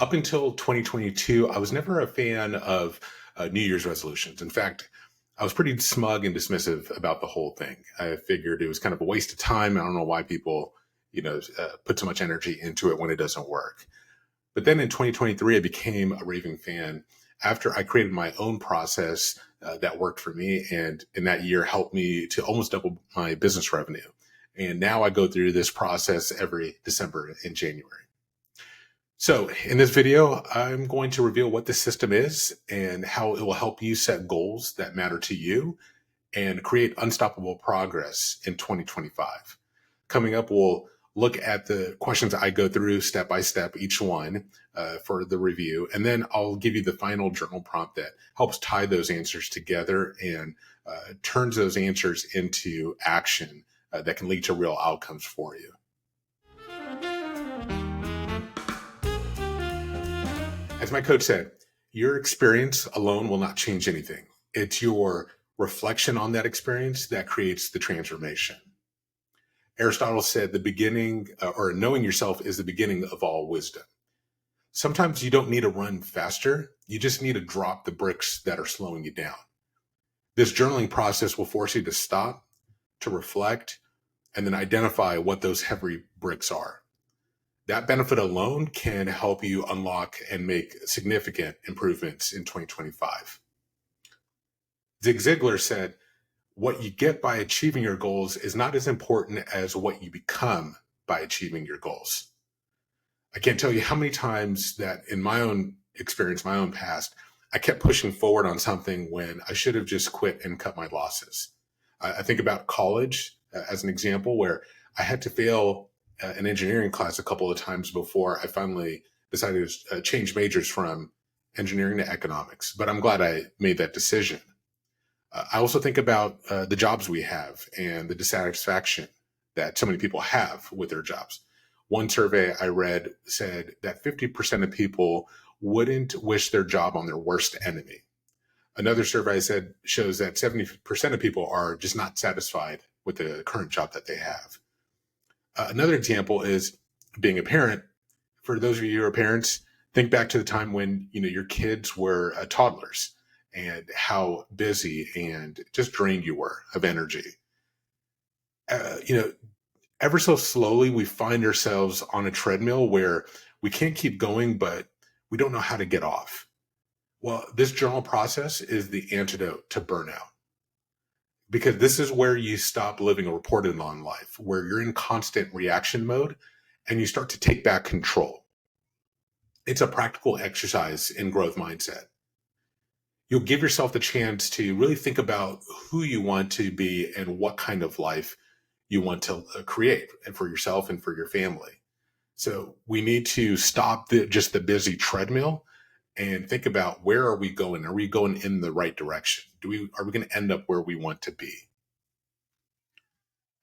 Up until 2022, I was never a fan of New Year's resolutions. In fact, I was pretty smug and dismissive about the whole thing. I figured it was kind of a waste of time. I don't know why people, put so much energy into it when it doesn't work. But then in 2023, I became a raving fan after I created my own process that worked for me. And in that year, helped me to almost double my business revenue. And now I go through this process every December and January. So in this video, I'm going to reveal what this system is and how it will help you set goals that matter to you and create unstoppable progress in 2025. Coming up, we'll look at the questions I go through step by step, each one for the review. And then I'll give you the final journal prompt that helps tie those answers together and turns those answers into action that can lead to real outcomes for you. As my coach said, your experience alone will not change anything. It's your reflection on that experience that creates the transformation. Aristotle said the beginning or knowing yourself is the beginning of all wisdom. Sometimes you don't need to run faster. You just need to drop the bricks that are slowing you down. This journaling process will force you to stop, to reflect, and then identify what those heavy bricks are. That benefit alone can help you unlock and make significant improvements in 2025. Zig Ziglar said, what you get by achieving your goals is not as important as what you become by achieving your goals. I can't tell you how many times that in my own experience, my own past, I kept pushing forward on something when I should have just quit and cut my losses. I think about college as an example where I had to fail an engineering class a couple of times before I finally decided to change majors from engineering to economics. But I'm glad I made that decision. I also think about the jobs we have and the dissatisfaction that so many people have with their jobs. One survey I read said that 50% of people wouldn't wish their job on their worst enemy. Another survey said shows that 70% of people are just not satisfied with the current job that they have. Another example is being a parent. For those of you who are parents, think back to the time when your kids were toddlers and how busy and just drained you were of energy. Ever so slowly, we find ourselves on a treadmill where we can't keep going, but we don't know how to get off. Well, this journal process is the antidote to burnout. Because this is where you stop living a reported on life, where you're in constant reaction mode and you start to take back control. It's a practical exercise in growth mindset. You'll give yourself the chance to really think about who you want to be and what kind of life you want to create and for yourself and for your family. So we need to stop just the busy treadmill and think about, where are we going? Are we going in the right direction? Are we going to end up where we want to be?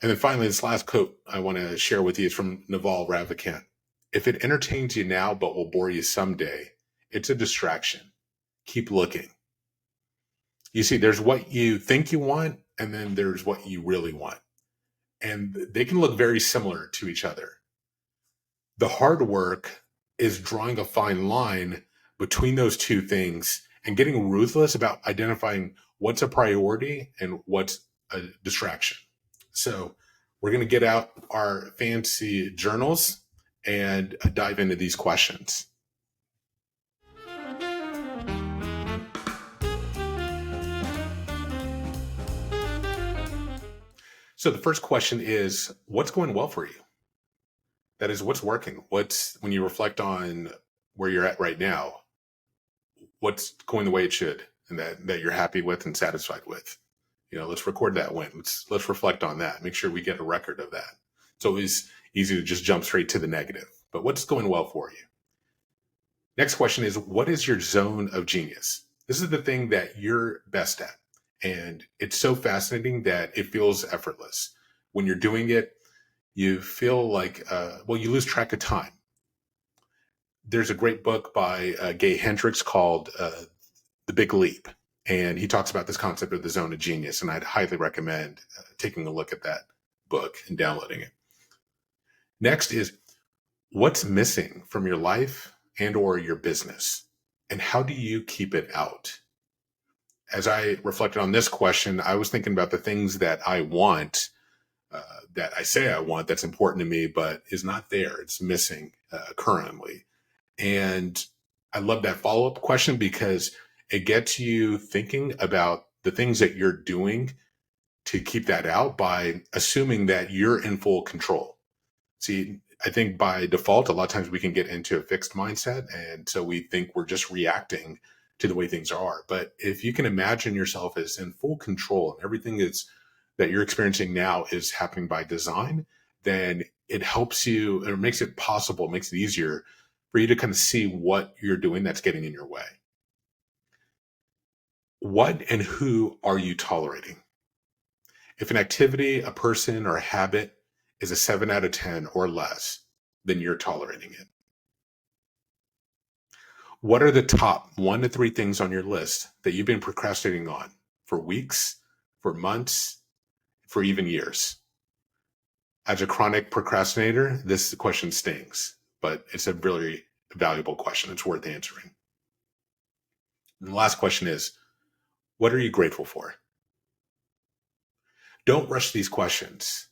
And then finally, this last quote I want to share with you is from Naval Ravikant. If it entertains you now but will bore you someday, it's a distraction. Keep looking. You see, there's what you think you want, and then there's what you really want. And they can look very similar to each other. The hard work is drawing a fine line between those two things and getting ruthless about identifying what's a priority and what's a distraction. So we're going to get out our fancy journals and dive into these questions. So the first question is, what's going well for you? That is, what's working? When you reflect on where you're at right now, what's going the way it should and that you're happy with and satisfied with? Let's record that win. Let's reflect on that. Make sure we get a record of that. It's always easy to just jump straight to the negative, but what's going well for you? Next question is, what is your zone of genius? This is the thing that you're best at. And it's so fascinating that it feels effortless. When you're doing it, you feel like, you lose track of time. There's a great book by Gay Hendricks called The Big Leap. And he talks about this concept of the zone of genius. And I'd highly recommend taking a look at that book and downloading it. Next is, what's missing from your life and or your business? And how do you keep it out? As I reflected on this question, I was thinking about the things that I want, that I say I want, that's important to me, but is not there. It's missing currently. And I love that follow up question because it gets you thinking about the things that you're doing to keep that out by assuming that you're in full control. See, I think by default, a lot of times we can get into a fixed mindset. And so we think we're just reacting to the way things are. But if you can imagine yourself as in full control and everything that you're experiencing now is happening by design, then it helps you, or makes it possible, makes it easier for you to kind of see what you're doing that's getting in your way. What and who are you tolerating? If an activity, a person, or a habit is a 7 out of 10 or less, then you're tolerating it. What are the top 1 to 3 things on your list that you've been procrastinating on for weeks, for months, for even years? As a chronic procrastinator, this question stings, but it's a really valuable question. It's worth answering. And the last question is, what are you grateful for? Don't rush these questions.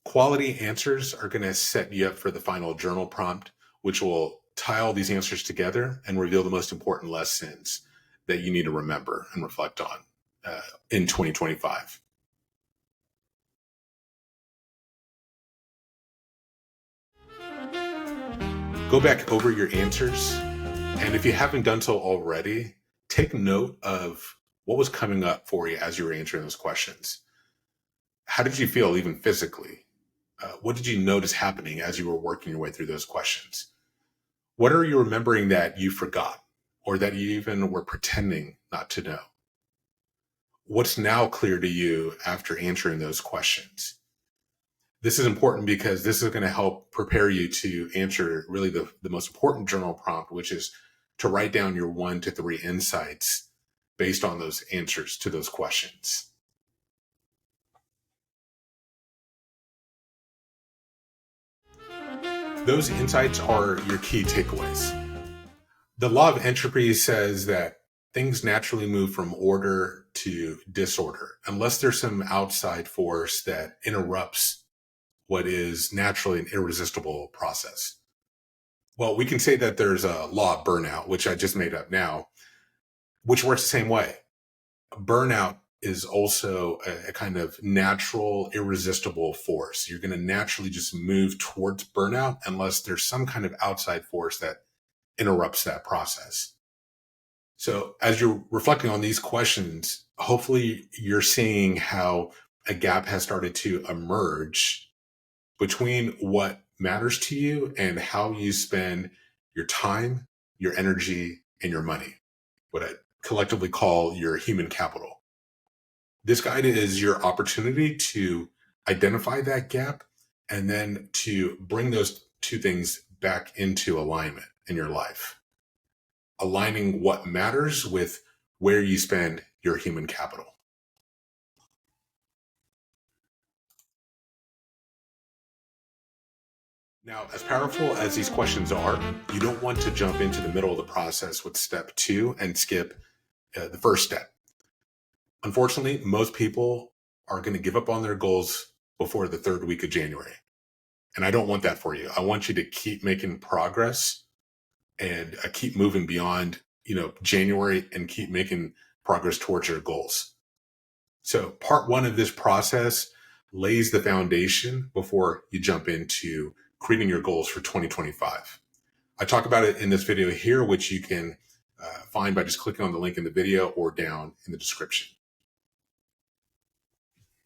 Quality answers are going to set you up for the final journal prompt, which will tie all these answers together and reveal the most important lessons that you need to remember and reflect on in 2025. Go back over your answers. And if you haven't done so already, take note of what was coming up for you as you were answering those questions. How did you feel even physically? What did you notice happening as you were working your way through those questions? What are you remembering that you forgot or that you even were pretending not to know? What's now clear to you after answering those questions? This is important because this is going to help prepare you to answer really the most important journal prompt, which is to write down your 1 to 3 insights based on those answers to those questions. Those insights are your key takeaways. The law of entropy says that things naturally move from order to disorder unless there's some outside force that interrupts what is naturally an irresistible process. Well, we can say that there's a law of burnout, which I just made up now, which works the same way. Burnout is also a kind of natural, irresistible force. You're going to naturally just move towards burnout unless there's some kind of outside force that interrupts that process. So as you're reflecting on these questions, hopefully you're seeing how a gap has started to emerge between what matters to you and how you spend your time, your energy, and your money, what I collectively call your human capital. This guide is your opportunity to identify that gap and then to bring those two things back into alignment in your life. Aligning what matters with where you spend your human capital. Now, as powerful as these questions are, you don't want to jump into the middle of the process with step 2 and skip the first step. Unfortunately, most people are going to give up on their goals before the 3rd week of January. And I don't want that for you. I want you to keep making progress and keep moving beyond, January and keep making progress towards your goals. So part 1 of this process lays the foundation before you jump into creating your goals for 2025. I talk about it in this video here, which you can find by just clicking on the link in the video or down in the description.